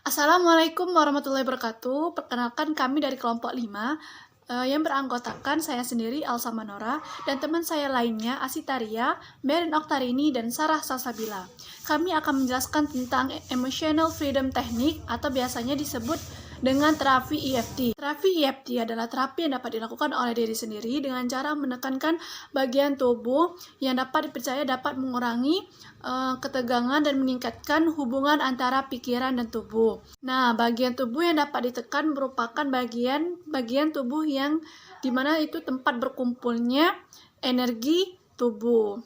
Assalamualaikum warahmatullahi wabarakatuh. Perkenalkan kami dari kelompok 5 yang beranggotakan saya sendiri Elsa Manora dan teman saya lainnya Asitaria, Merin Oktarini, dan Sarah Salsabila. Kami akan menjelaskan tentang Emotional Freedom Technique atau biasanya disebut dengan terapi EFT. Terapi EFT adalah terapi yang dapat dilakukan oleh diri sendiri dengan cara menekankan bagian tubuh yang dapat dipercaya dapat mengurangi ketegangan dan meningkatkan hubungan antara pikiran dan tubuh. Nah, bagian tubuh yang dapat ditekan merupakan bagian tubuh yang dimana itu tempat berkumpulnya energi tubuh.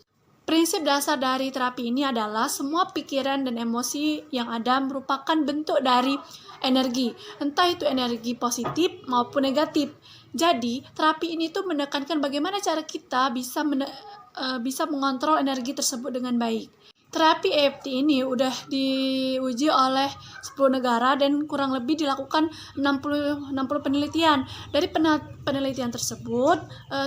Prinsip dasar dari terapi ini adalah semua pikiran dan emosi yang ada merupakan bentuk dari energi, entah itu energi positif maupun negatif. Jadi, terapi ini tuh menekankan bagaimana cara kita bisa mengontrol energi tersebut dengan baik. Terapi EFT ini udah diuji oleh 10 negara dan kurang lebih dilakukan 60 penelitian. Dari penelitian tersebut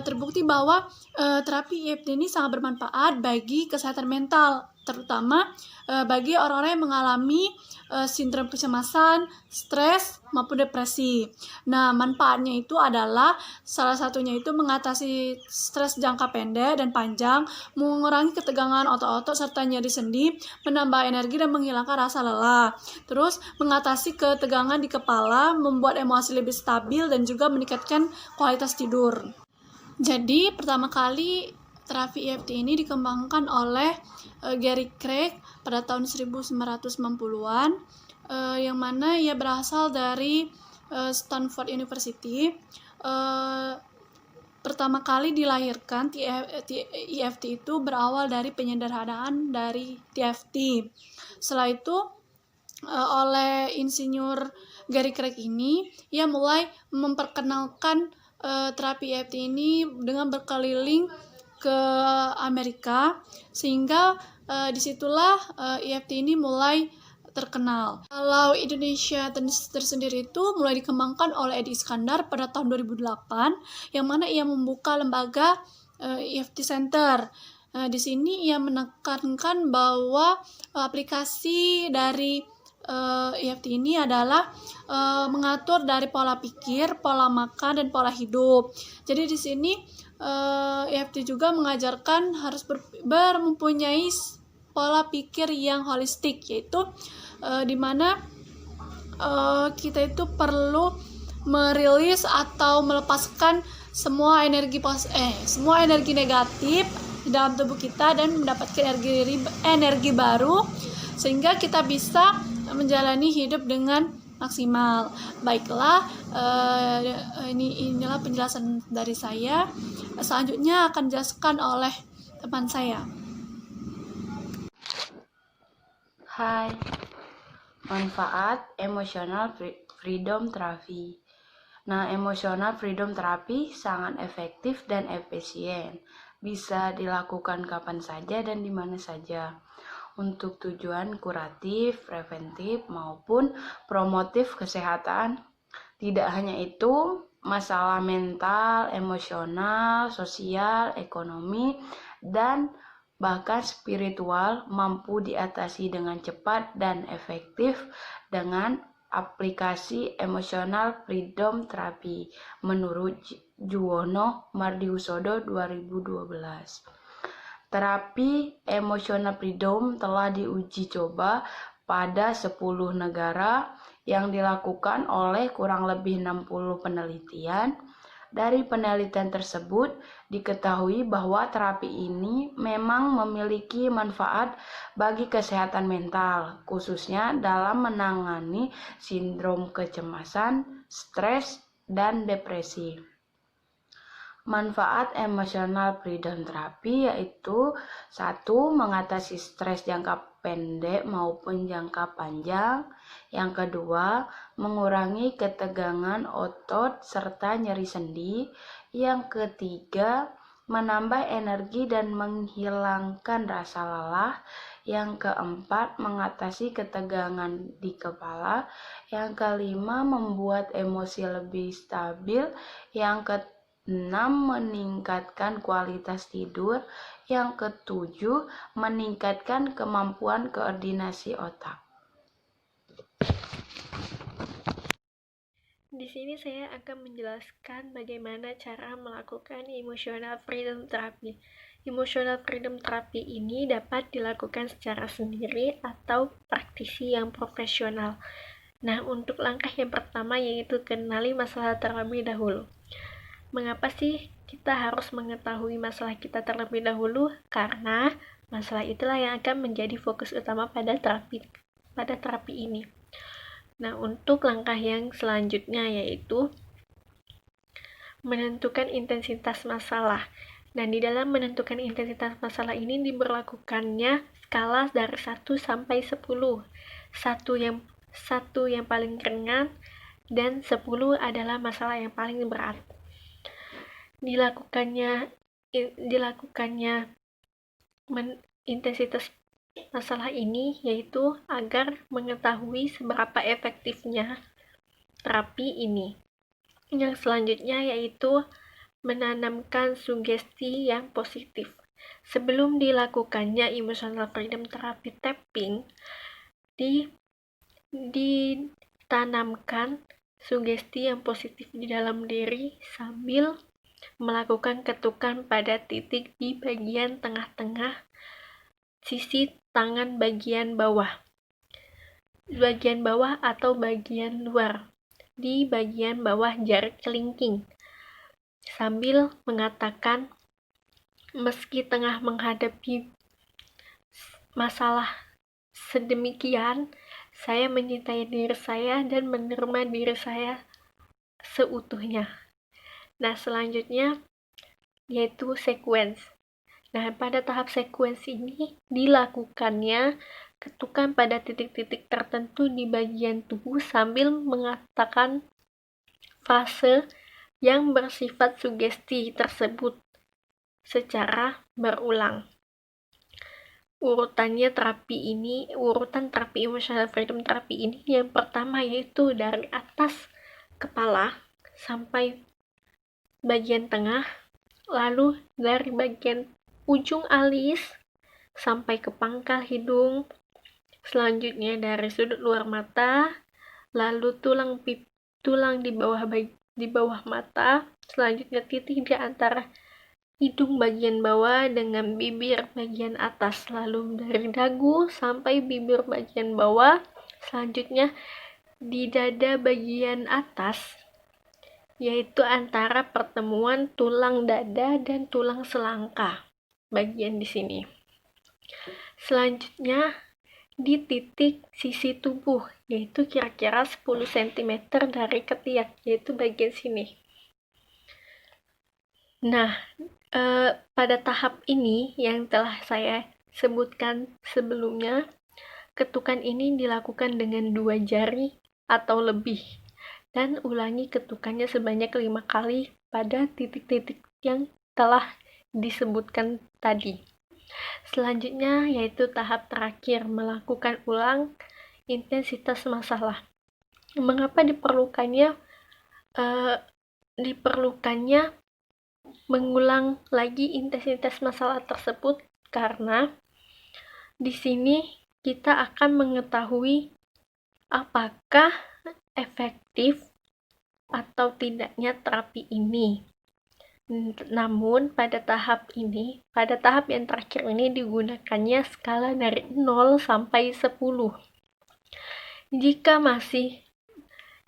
terbukti bahwa terapi EFT ini sangat bermanfaat bagi kesehatan mental, terutama bagi orang-orang yang mengalami sindrom kecemasan, stres, maupun depresi. Nah, manfaatnya itu adalah salah satunya itu mengatasi stres jangka pendek dan panjang, mengurangi ketegangan otot-otot serta nyeri sendi, menambah energi dan menghilangkan rasa lelah. Terus, mengatasi ketegangan di kepala, membuat emosi lebih stabil dan juga meningkatkan kualitas tidur. Jadi, pertama kali terapi EFT ini dikembangkan oleh Gary Craig pada tahun 1990-an, yang mana ia berasal dari Stanford University. Pertama kali dilahirkan EFT itu berawal dari penyederhanaan dari TFT. Setelah itu oleh insinyur Gary Craig ini, ia mulai memperkenalkan terapi EFT ini dengan berkeliling ke Amerika, sehingga disitulah EFT ini mulai terkenal. Kalau Indonesia tersendiri itu mulai dikembangkan oleh Edi Iskandar pada tahun 2008, yang mana ia membuka lembaga EFT Center. Di sini ia menekankan bahwa aplikasi dari EFT ini adalah mengatur dari pola pikir, pola makan, dan pola hidup. Jadi di sini EFT juga mengajarkan harus mempunyai pola pikir yang holistik, yaitu di mana kita itu perlu merilis atau melepaskan semua energi negatif di dalam tubuh kita dan mendapatkan energi baru sehingga kita bisa menjalani hidup dengan maksimal. Baiklah, inilah penjelasan dari saya. Selanjutnya akan dijelaskan oleh teman saya. Hai, manfaat emotional freedom therapy. Nah, emotional freedom therapy sangat efektif dan efisien. Bisa dilakukan kapan saja dan di mana saja. Untuk tujuan kuratif, preventif, maupun promotif kesehatan. Tidak hanya itu, masalah mental, emosional, sosial, ekonomi, dan bahkan spiritual mampu diatasi dengan cepat dan efektif dengan aplikasi Emotional Freedom Therapy menurut Juwono Mardiusodo 2012. Terapi Emotional Freedom telah diuji coba pada 10 negara yang dilakukan oleh kurang lebih 60 penelitian. Dari penelitian tersebut diketahui bahwa terapi ini memang memiliki manfaat bagi kesehatan mental, khususnya dalam menangani sindrom kecemasan, stres, dan depresi. Manfaat emotional freedom therapy yaitu 1. Mengatasi stres jangka pendek maupun jangka panjang. Yang kedua, mengurangi ketegangan otot serta nyeri sendi. Yang ketiga, menambah energi dan menghilangkan rasa lelah. Yang keempat, mengatasi ketegangan di kepala. Yang kelima, membuat emosi lebih stabil. Yang keenam, meningkatkan kualitas tidur. Yang ketujuh, meningkatkan kemampuan koordinasi otak. Di sini saya akan menjelaskan bagaimana cara melakukan emotional freedom therapy. Emotional freedom therapy ini dapat dilakukan secara sendiri atau praktisi yang profesional. Nah, untuk langkah yang pertama yaitu kenali masalah terlebih dahulu. Mengapa sih kita harus mengetahui masalah kita terlebih dahulu? Karena masalah itulah yang akan menjadi fokus utama pada terapi ini. Nah, untuk langkah yang selanjutnya yaitu menentukan intensitas masalah. Nah, di dalam menentukan intensitas masalah ini diberlakukannya skala dari 1 sampai 10. 1 yang paling ringan dan 10 adalah masalah yang paling berat. Dilakukannya intensitas masalah ini yaitu agar mengetahui seberapa efektifnya terapi ini. Yang selanjutnya yaitu menanamkan sugesti yang positif. Sebelum dilakukannya emotional freedom therapy tapping, ditanamkan sugesti yang positif di dalam diri sambil melakukan ketukan pada titik di bagian tengah-tengah sisi tangan bagian bawah atau bagian luar di bagian bawah jari kelingking sambil mengatakan, meski tengah menghadapi masalah sedemikian, saya mencintai diri saya dan menerima diri saya seutuhnya. Nah, selanjutnya yaitu sequence. Nah, pada tahap sequence ini dilakukannya ketukan pada titik-titik tertentu di bagian tubuh sambil mengatakan fase yang bersifat sugesti tersebut secara berulang. Urutan terapi emotional freedom therapy ini yang pertama yaitu dari atas kepala sampai bagian tengah, lalu dari bagian ujung alis sampai ke pangkal hidung, selanjutnya dari sudut luar mata, lalu tulang di bawah mata, selanjutnya titik di antara hidung bagian bawah dengan bibir bagian atas, lalu dari dagu sampai bibir bagian bawah, selanjutnya di dada bagian atas, yaitu antara pertemuan tulang dada dan tulang selangka bagian di sini. Selanjutnya di titik sisi tubuh, yaitu kira-kira 10 cm dari ketiak, yaitu bagian sini. Nah, pada tahap ini yang telah saya sebutkan sebelumnya, ketukan ini dilakukan dengan 2 jari atau lebih, dan ulangi ketukannya sebanyak 5 kali pada titik-titik yang telah disebutkan tadi. Selanjutnya yaitu tahap terakhir, melakukan ulang intensitas masalah. Mengapa diperlukannya mengulang lagi intensitas masalah tersebut? Karena di sini kita akan mengetahui apakah efektif atau tidaknya terapi ini. Namun pada tahap yang terakhir ini digunakannya skala dari 0 sampai 10.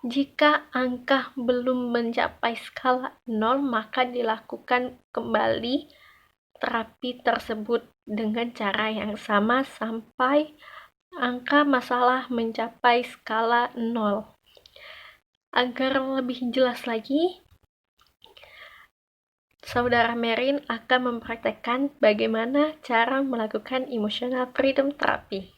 Jika angka belum mencapai skala 0, maka dilakukan kembali terapi tersebut dengan cara yang sama sampai angka masalah mencapai skala 0. Agar lebih jelas lagi, Saudara Merin akan mempraktekkan bagaimana cara melakukan emotional freedom therapy.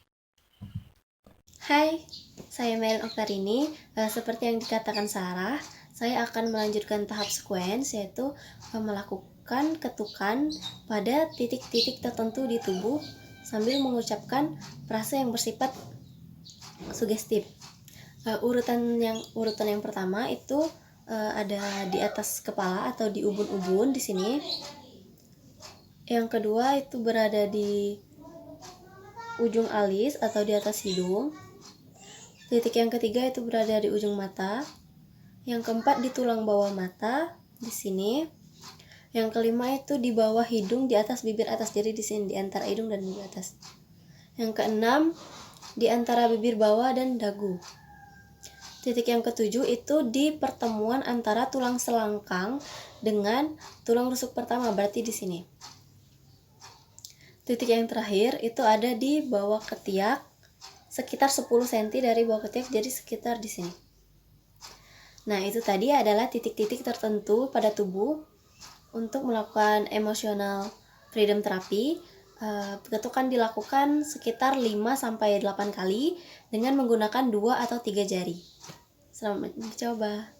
Hai, saya Merin Oktarini. Seperti yang dikatakan Sarah, saya akan melanjutkan tahap sequence, yaitu melakukan ketukan pada titik-titik tertentu di tubuh sambil mengucapkan frase yang bersifat sugestif. Urutan yang pertama itu ada di atas kepala atau di ubun-ubun di sini. Yang kedua itu berada di ujung alis atau di atas hidung. Titik yang ketiga itu berada di ujung mata. Yang keempat di tulang bawah mata di sini. Yang kelima itu di bawah hidung di atas bibir atas, jadi di sini di antara hidung dan bibir atas. Yang keenam di antara bibir bawah dan dagu. Titik yang ketujuh itu di pertemuan antara tulang selangkang dengan tulang rusuk pertama, berarti di sini. Titik yang terakhir itu ada di bawah ketiak, sekitar 10 cm dari bawah ketiak, jadi sekitar di sini. Nah, itu tadi adalah titik-titik tertentu pada tubuh untuk melakukan emotional freedom therapy. Ketukan dilakukan sekitar 5-8 kali dengan menggunakan 2 atau 3 jari. Selamat mencoba.